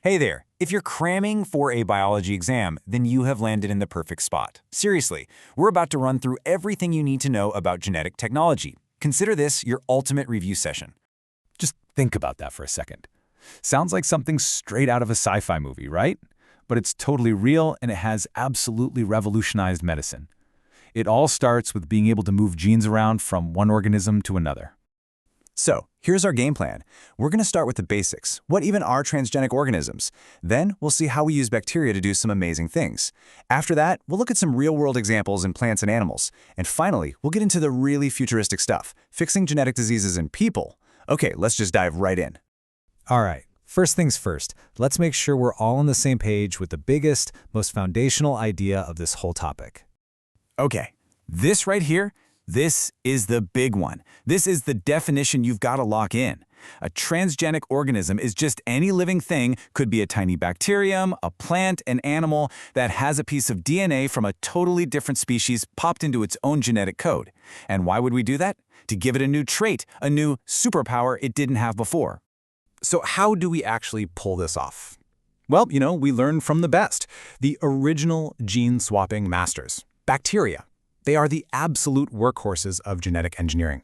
Hey there! If you're cramming for a biology exam, then you have landed in the perfect spot. Seriously, we're about to run through everything you need to know about genetic technology. Consider this your ultimate review session. Just think about that for a second. Sounds like something straight out of a sci-fi movie, right? But it's totally real and it has absolutely revolutionized medicine. It all starts with being able to move genes around from one organism to another. So, here's our game plan. We're going to start with the basics. What even are transgenic organisms? Then, we'll see how we use bacteria to do some amazing things. After that, we'll look at some real-world examples in plants and animals. And finally, we'll get into the really futuristic stuff, fixing genetic diseases in people. Okay, let's just dive right in. All right, first things first, let's make sure we're all on the same page with the biggest, most foundational idea of this whole topic. Okay, this right here, this is the big one. This is the definition you've got to lock in. A transgenic organism is just any living thing, could be a tiny bacterium, a plant, an animal, that has a piece of DNA from a totally different species popped into its own genetic code. And why would we do that? To give it a new trait, a new superpower it didn't have before. So how do we actually pull this off? Well, we learn from the best, the original gene-swapping masters, bacteria. They are the absolute workhorses of genetic engineering.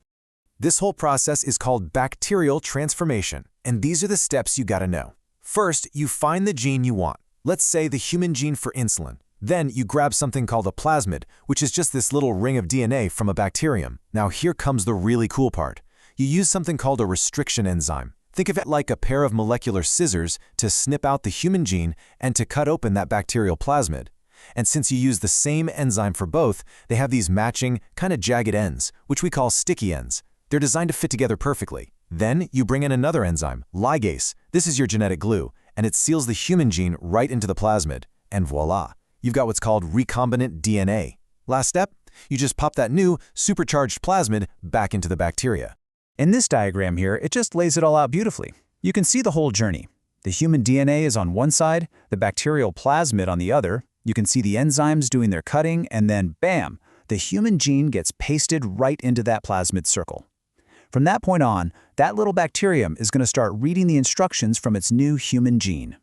This whole process is called bacterial transformation, and these are the steps you gotta know. First, you find the gene you want. Let's say the human gene for insulin. Then you grab something called a plasmid, which is just this little ring of DNA from a bacterium. Now here comes the really cool part. You use something called a restriction enzyme. Think of it like a pair of molecular scissors to snip out the human gene and to cut open that bacterial plasmid. And since you use the same enzyme for both, they have these matching, kind of jagged ends, which we call sticky ends. They're designed to fit together perfectly. Then you bring in another enzyme, ligase. This is your genetic glue, and it seals the human gene right into the plasmid. And voila, you've got what's called recombinant DNA. Last step, you just pop that new, supercharged plasmid back into the bacteria. In this diagram here, it just lays it all out beautifully. You can see the whole journey. The human DNA is on one side, the bacterial plasmid on the other. You can see the enzymes doing their cutting, and then bam, the human gene gets pasted right into that plasmid circle. From that point on, that little bacterium is going to start reading the instructions from its new human gene.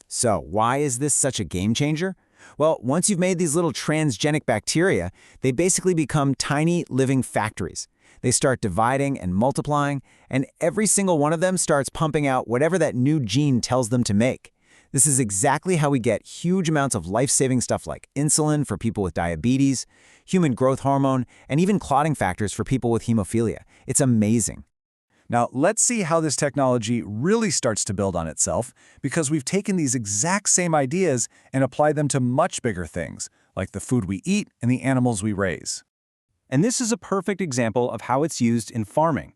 So, why is this such a game changer? Well, once you've made these little transgenic bacteria, they basically become tiny living factories. They start dividing and multiplying, and every single one of them starts pumping out whatever that new gene tells them to make. This is exactly how we get huge amounts of life-saving stuff like insulin for people with diabetes, human growth hormone, and even clotting factors for people with hemophilia. It's amazing. Now, let's see how this technology really starts to build on itself, because we've taken these exact same ideas and applied them to much bigger things, like the food we eat and the animals we raise. And this is a perfect example of how it's used in farming.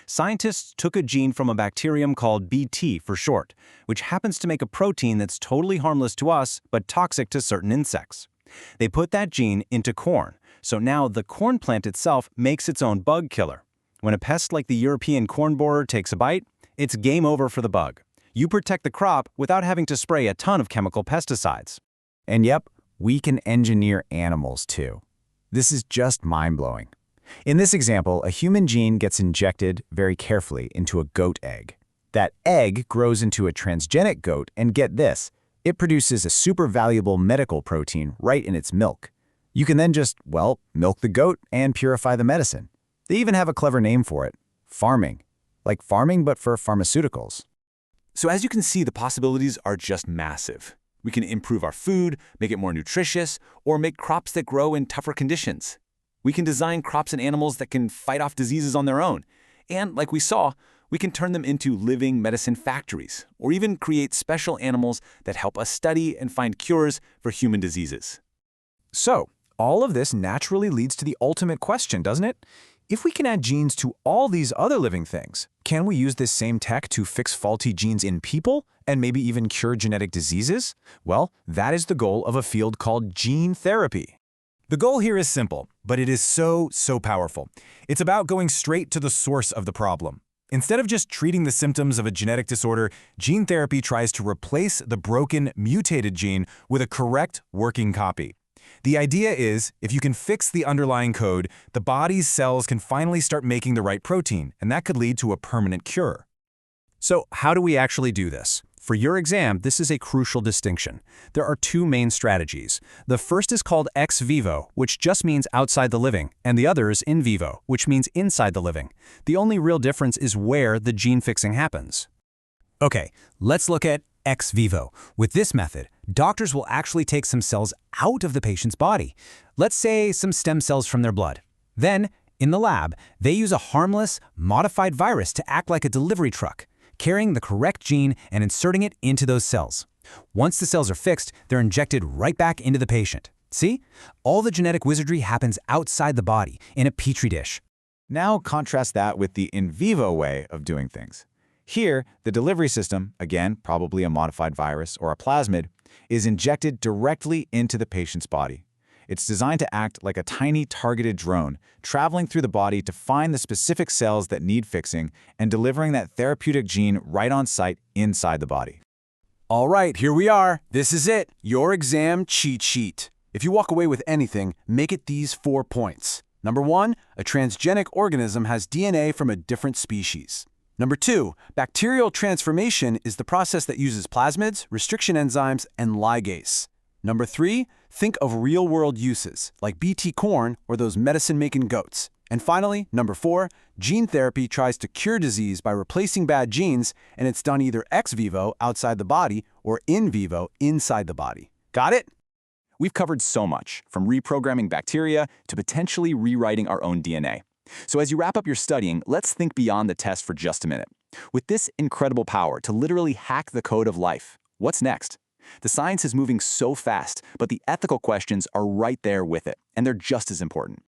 Scientists took a gene from a bacterium called Bt for short, which happens to make a protein that's totally harmless to us but toxic to certain insects. They put that gene into corn, so now the corn plant itself makes its own bug killer. When a pest like the European corn borer takes a bite, it's game over for the bug. You protect the crop without having to spray a ton of chemical pesticides. And yep, we can engineer animals too. This is just mind-blowing. In this example, a human gene gets injected very carefully into a goat egg. That egg grows into a transgenic goat, and get this, it produces a super valuable medical protein right in its milk. You can then just, milk the goat and purify the medicine. They even have a clever name for it, farming. Like farming, but for pharmaceuticals. So as you can see, the possibilities are just massive. We can improve our food, make it more nutritious, or make crops that grow in tougher conditions. We can design crops and animals that can fight off diseases on their own. And like we saw, we can turn them into living medicine factories, or even create special animals that help us study and find cures for human diseases. So, all of this naturally leads to the ultimate question, doesn't it? If we can add genes to all these other living things, can we use this same tech to fix faulty genes in people and maybe even cure genetic diseases? Well, that is the goal of a field called gene therapy. The goal here is simple, but it is so powerful. It's about going straight to the source of the problem. Instead of just treating the symptoms of a genetic disorder, gene therapy tries to replace the broken, mutated gene with a correct working copy. The idea is, if you can fix the underlying code, the body's cells can finally start making the right protein, and that could lead to a permanent cure. So how do we actually do this? For your exam, this is a crucial distinction. There are two main strategies. The first is called ex vivo, which just means outside the living, and the other is in vivo, which means inside the living. The only real difference is where the gene fixing happens. Okay, let's look at ex vivo. With this method, doctors will actually take some cells out of the patient's body. Let's say some stem cells from their blood. Then, in the lab, they use a harmless, modified virus to act like a delivery truck, carrying the correct gene and inserting it into those cells. Once the cells are fixed, they're injected right back into the patient. See? All the genetic wizardry happens outside the body, in a petri dish. Now contrast that with the in vivo way of doing things. Here, the delivery system, again, probably a modified virus or a plasmid, is injected directly into the patient's body. It's designed to act like a tiny targeted drone, traveling through the body to find the specific cells that need fixing and delivering that therapeutic gene right on site inside the body. All right, here we are. This is it, your exam cheat sheet. If you walk away with anything, make it these 4 points. Number 1, a transgenic organism has DNA from a different species. Number 2, bacterial transformation is the process that uses plasmids, restriction enzymes, and ligase. Number 3, think of real-world uses, like BT corn or those medicine-making goats. And finally, number 4, gene therapy tries to cure disease by replacing bad genes, and it's done either ex vivo, outside the body, or in vivo, inside the body. Got it? We've covered so much, from reprogramming bacteria to potentially rewriting our own DNA. So as you wrap up your studying, let's think beyond the test for just a minute. With this incredible power to literally hack the code of life, what's next? The science is moving so fast, but the ethical questions are right there with it, and they're just as important.